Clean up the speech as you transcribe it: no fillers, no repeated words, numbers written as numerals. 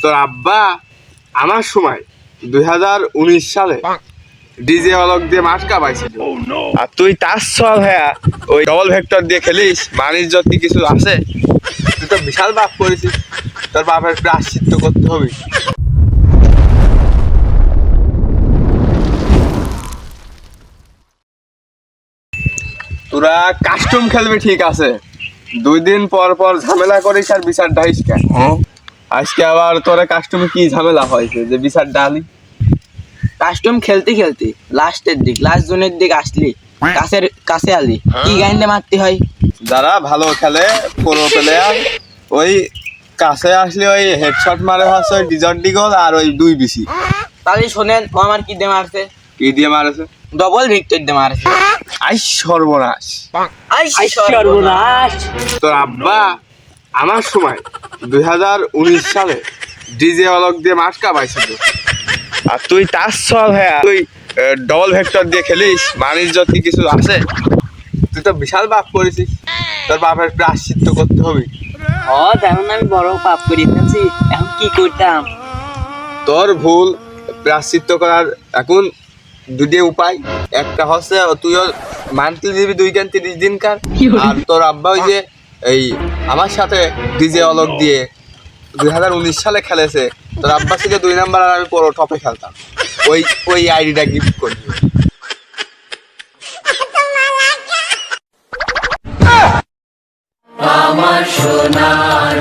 তোর আব্বা আমার সময় 2019 সালে ডিজে অলক দিয়ে মাছ কামাইছিল, আর তুই তার সব হ্যাঁ ওই ডবল ভেক্টর দিয়ে খেলিস। মানিস যদি কিছু আছে, তুই তো বিশাল পাপ করেছিস, তোর বাপের প্রায়শ্চিত্ত করতে হবে। তোরা কাস্টম খেলবি ঠিক আছে, 2 দিন পর পর ঝামেলা করিস আর বিচার ডাইস কেন? আজকে আবার তোরা কাস্টমে কি ঝামেলা হয়েছে যে বিচার ডালি? কাস্টম খেলতে খেলতে লাস্ট জোনের দিক আসলি কাছে আলি কি গাইন্ডে মারতে হয়। যারা ভালো খেলে প্রো প্লেয়ার ওই কাছে আসলে ওই হেডশট মারে হচ্ছে ওই ডিজট ডিগল আর ওই 2 বিসি। তাহলে শোনেন ও আমার কি দিয়ে মারছে? কি দিয়ে মারেছে? ডবল ভিক্টর দিয়ে মারছে। আই সর্বনাশ! সর্বনাশ! তোর আব্বা আমার সময় 2019 সালে ডিজে অলক দিয়ে মাছ কামাইছিল, আর তুই তার সব হ্যাঁ তুই ডবল ভেক্টর দিয়ে খেলিস। মানিস যদি কিছু আছে, তুই তো বিশাল পাপ করেছিস, তোর বাপের প্রায়শ্চিত্ত করতে হবে। এখন আমি বড় পাপ করে ফেলছি, এখন কি করতাম? তোর ভুল প্রায়শ্চিত্ত করার এখন 2টি উপায়। একটা হচ্ছে তুইও মান্থলি দিবি 2 দিনকার, আর তোর আব্বা ওই যে এই আমার সাথে ডিজে অলক দিয়ে 2019 সালে খেলেছে, তোর আব্বা ছিল 2 নাম্বার আর আমি পুরো টপে খেলতাম, ওই আইডিটা গিফট করবি। আমার সোনার